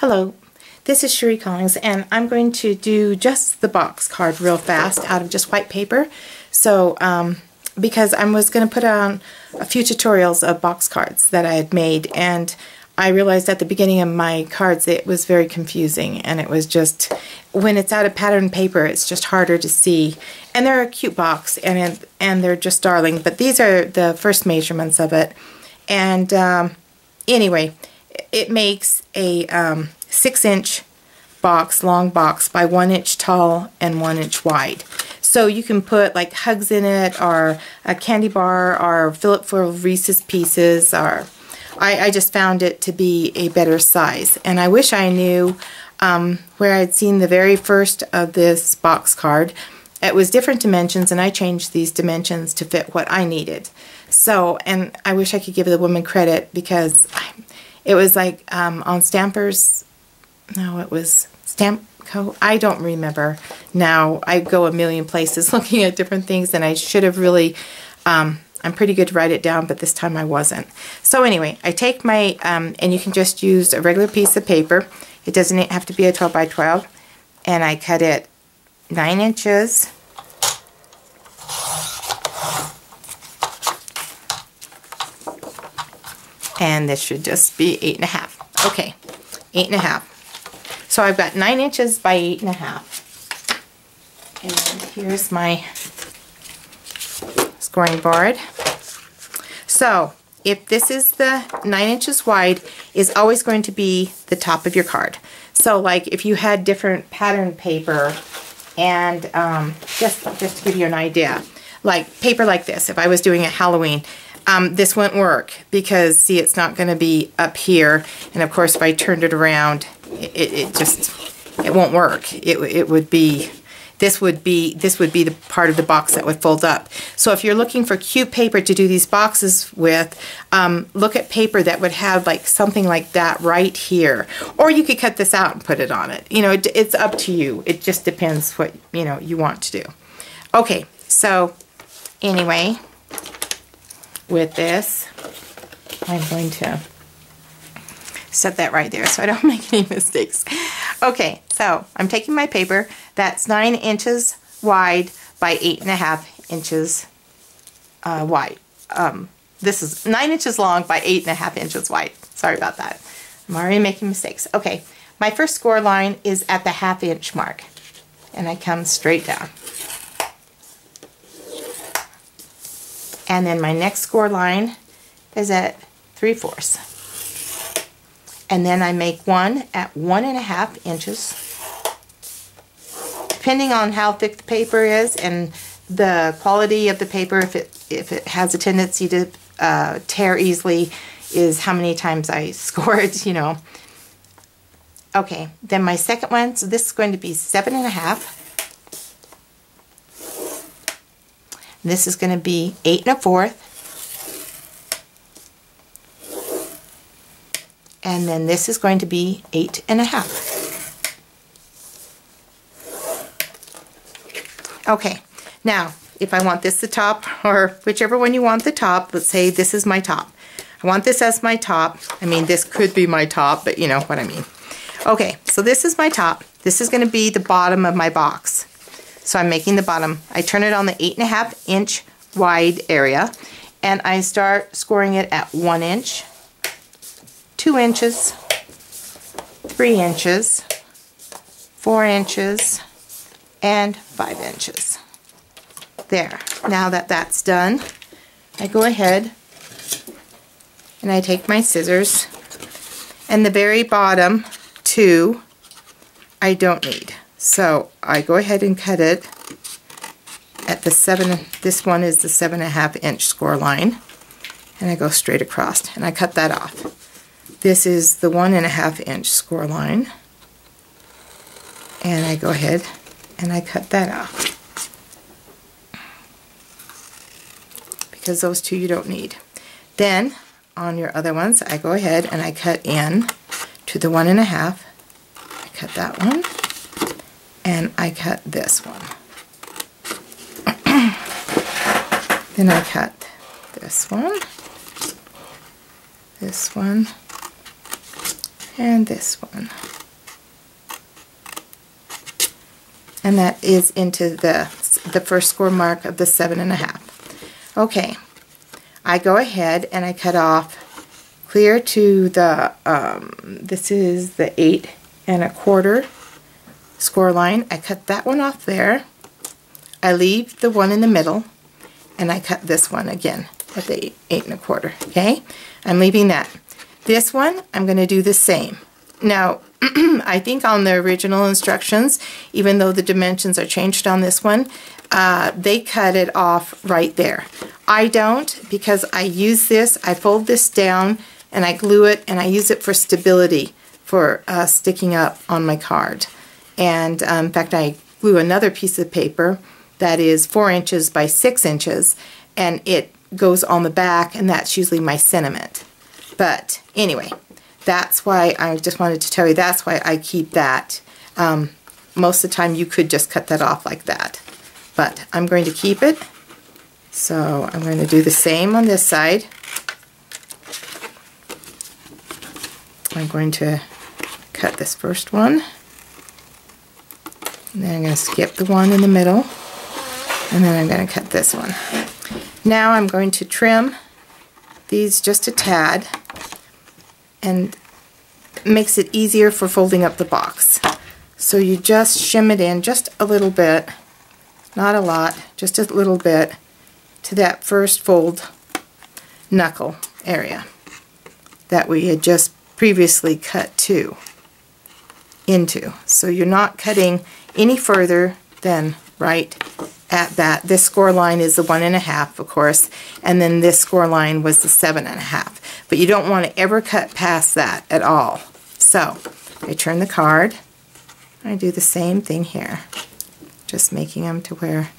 Hello, this is Cherie Collins, and I'm going to do just the box card real fast out of just white paper. So, because I was going to put on a few tutorials of box cards that I had made, and I realized at the beginning of my cards it was very confusing, and it was just, when it's out of pattern paper, it's just harder to see. And they're a cute box, and they're just darling, but these are the first measurements of it. And anyway, it makes a 6-inch box, long box, by 1 inch tall and 1 inch wide. So you can put like hugs in it, or a candy bar, or fill it full of Reese's Pieces, or I just found it to be a better size. And I wish I knew where I'd seen the very first of this box card. It was different dimensions, and I changed these dimensions to fit what I needed. So, and I wish I could give the woman credit, because it was like on Stampers, no, it was Stamp-Co, I don't remember now. I go a million places looking at different things, and I should have really, I'm pretty good to write it down, but this time I wasn't. So anyway, I take my, and you can just use a regular piece of paper. It doesn't have to be a 12 by 12, and I cut it 9 inches. And this should just be 8.5. Okay, 8.5. So I've got 9 inches by 8.5. And here's my scoring board. So if this is the 9 inches wide, is always going to be the top of your card. So like if you had different pattern paper, and just to give you an idea, like paper like this, if I was doing a Halloween, this wouldn't work, because see, it's not going to be up here, and of course if I turned it around, it won't work. It would be, this would be the part of the box that would fold up. So if you're looking for cute paper to do these boxes with, look at paper that would have like something like that right here, or you could cut this out and put it on it. You know, it's up to you. It just depends what you want to do. Okay, so anyway, with this, I'm going to set that right there so I don't make any mistakes. Okay, so I'm taking my paper that's 9 inches wide by 8.5 inches wide. This is 9 inches long by 8.5 inches wide. Sorry about that. I'm already making mistakes. Okay, my first score line is at the 1/2 inch mark, and I come straight down. And then my next score line is at 3/4. And then I make one at 1.5 inches. Depending on how thick the paper is and the quality of the paper, if it has a tendency to tear easily, is how many times I score it, Okay, then my second one, so this is going to be 7.5. This is going to be 8 1/4. And then this is going to be 8.5. Okay, now if I want this the top, or whichever one you want the top, let's say this is my top. I want this as my top. I mean, this could be my top, but you know what I mean. Okay, so this is my top. This is going to be the bottom of my box. So I'm making the bottom. I turn it on the 8.5 inch wide area, and I start scoring it at 1 inch, 2 inches, 3 inches, 4 inches, and 5 inches. There. Now that that's done, I go ahead and I take my scissors, and the very bottom two I don't need. So I go ahead and cut it at the 7, this one is the 7.5 inch score line, and I go straight across and I cut that off. This is the 1.5 inch score line, and I go ahead and I cut that off, because those two you don't need. Then on your other ones, I go ahead and I cut in to the 1.5. I cut that one, and I cut this one. Then I cut this one, and this one, and that is into the first score mark of the 7.5. Okay, I go ahead and I cut off clear to the, this is the 8.25 score line. I cut that one off there. I leave the one in the middle, and I cut this one again at the 8.25. Okay, I'm leaving that. This one, I'm going to do the same. Now, I think on the original instructions, even though the dimensions are changed on this one, they cut it off right there. I don't, because I use this, I fold this down and I glue it, and I use it for stability for sticking up on my card. And in fact, I glue another piece of paper that is 4 inches by 6 inches, and it goes on the back, and that's usually my sentiment. But anyway, that's why I just wanted to tell you, that's why I keep that. Most of the time you could just cut that off like that, but I'm going to keep it. So I'm going to do the same on this side. I'm going to cut this first one, and then I'm going to skip the one in the middle, and then I'm going to cut this one. Now I'm going to trim these just a tad, and it makes it easier for folding up the box. So you just shim it in just a little bit, not a lot, just a little bit, to that first fold knuckle area that we had just previously cut into. So you're not cutting any further than right at that. This score line is the 1.5, of course, and then this score line was the 7.5. But you don't want to ever cut past that at all. So I turn the card. I do the same thing here, just making them to where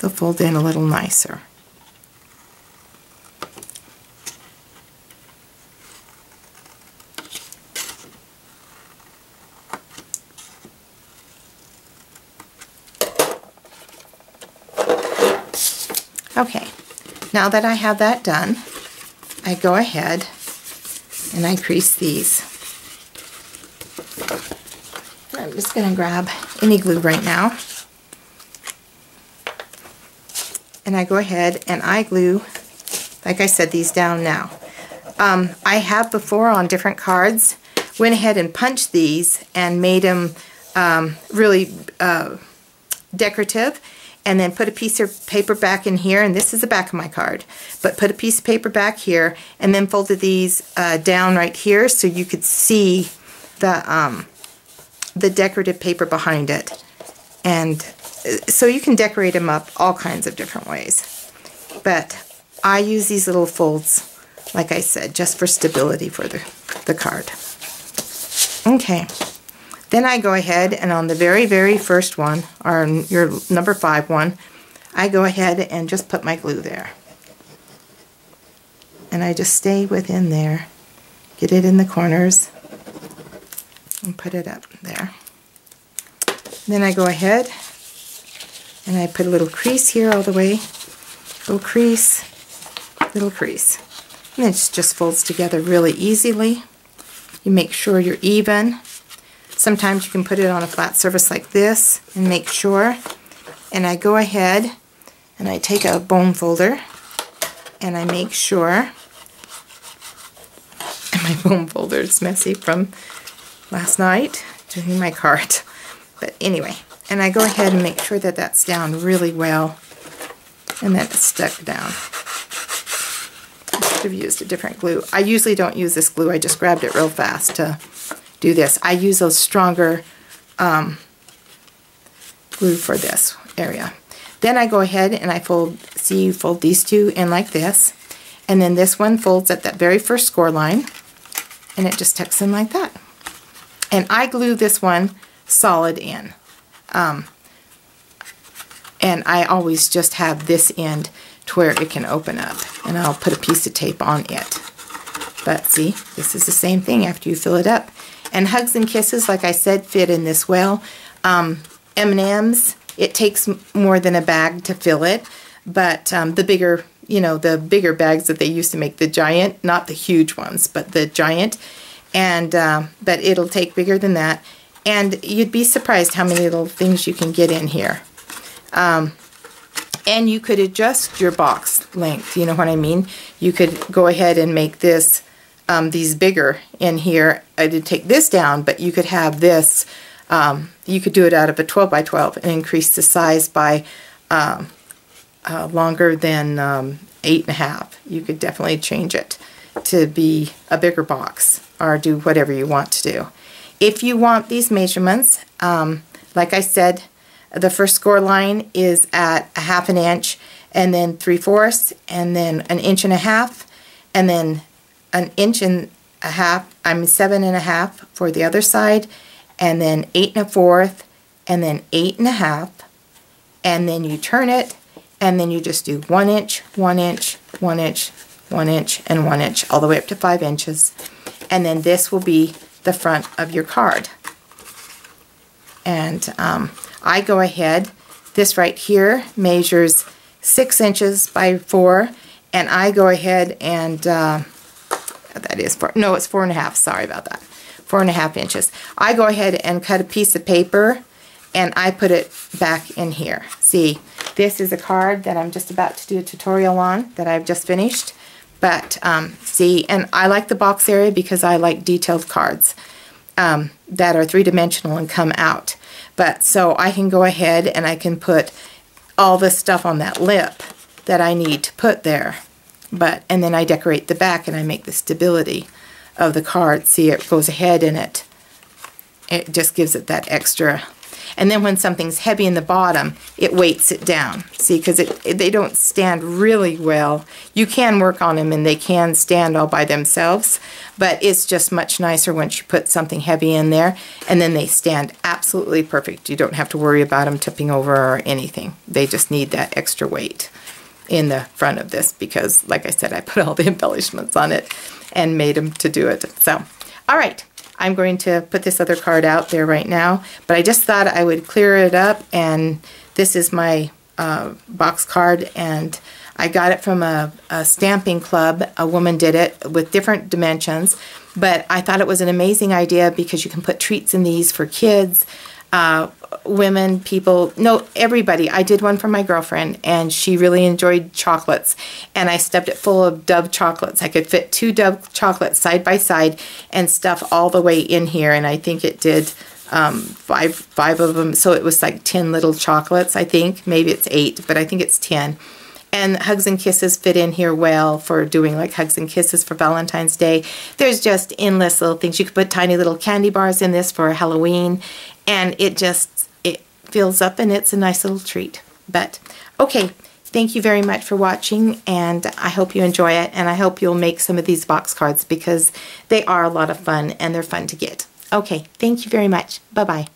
they'll fold in a little nicer. Okay, now that I have that done, I go ahead and I crease these. I'm just going to grab any glue right now, and I go ahead and I glue, like I said, these down now. I have before on different cards went ahead and punched these and made them really decorative, and then put a piece of paper back in here, and this is the back of my card, but put a piece of paper back here, and then folded these down right here so you could see the decorative paper behind it. And so you can decorate them up all kinds of different ways. But I use these little folds, like I said, just for stability for the card. Okay. Then I go ahead and on the very, very first one, or your number 5 one, I go ahead and just put my glue there. And I just stay within there, get it in the corners, and put it up there. Then I go ahead and I put a little crease here all the way, little crease, little crease. And it just folds together really easily. You make sure you're even. Sometimes you can put it on a flat surface like this and make sure. And I go ahead and I take a bone folder and I make sure. And my bone folder is messy from last night doing my card. But anyway, and I go ahead and make sure that that's down really well and that it's stuck down. I should have used a different glue. I usually don't use this glue. I just grabbed it real fast to do this. I use a stronger glue for this area. Then I go ahead and I fold these two in like this, and then this one folds at that very first score line, and it just tucks in like that. And I glue this one solid in. And I always just have this end to where it can open up, and I'll put a piece of tape on it. But see, this is the same thing after you fill it up. And Hugs and Kisses, like I said, fit in this well. M&M's, it takes more than a bag to fill it, but the bigger, the bigger bags that they used to make, the giant, not the huge ones, but the giant, and but it'll take bigger than that. And you'd be surprised how many little things you can get in here. And you could adjust your box length, you know what I mean? You could go ahead and make this, these bigger in here. I did take this down, but you could have this, you could do it out of a 12 by 12 and increase the size by longer than 8.5. You could definitely change it to be a bigger box or do whatever you want to do. If you want these measurements, like I said, the first score line is at 1/2 inch, and then 3/4, and then 1.5 inches, and then 1.5 inches, 7.5 for the other side, and then 8 1/4, and then 8.5, and then you turn it, and then you just do 1 inch, 1 inch, 1 inch, 1 inch, and 1 inch, all the way up to 5 inches. And then this will be the front of your card. And I go ahead, this right here measures 6 inches by 4, and I go ahead and, that is 4, no, it's 4.5, sorry about that, 4.5 inches. I go ahead and cut a piece of paper, and I put it back in here. See, this is a card that I'm just about to do a tutorial on, that I've just finished. But, see, and I like the box area because I like detailed cards that are three-dimensional and come out. But, so I can go ahead and I can put all the stuff on that lip that I need to put there. But, and then I decorate the back and I make the stability of the card. See, it goes ahead and it just gives it that extra. And then when something's heavy in the bottom, it weights it down. See, because they don't stand really well. You can work on them and they can stand all by themselves, but it's just much nicer once you put something heavy in there, and then they stand absolutely perfect. You don't have to worry about them tipping over or anything. They just need that extra weight in the front of this because, like I said, I put all the embellishments on it and made them to do it. So, all right. I'm going to put this other card out there right now, but I just thought I would clear it up, and this is my box card, and I got it from a stamping club. A woman did it with different dimensions, but I thought it was an amazing idea because you can put treats in these for kids, women, people, no, everybody. I did one for my girlfriend, and she really enjoyed chocolates, and I stuffed it full of Dove chocolates. I could fit 2 Dove chocolates side by side and stuff all the way in here, and I think it did five of them, so it was like 10 little chocolates, I think. Maybe it's 8, but I think it's 10. And Hugs and Kisses fit in here well for doing like Hugs and Kisses for Valentine's Day. There's just endless little things. You could put tiny little candy bars in this for Halloween, and it fills up and it's a nice little treat. But, okay, thank you very much for watching, and I hope you enjoy it, and I hope you'll make some of these box cards because they are a lot of fun and they're fun to get. Okay, thank you very much. Bye-bye.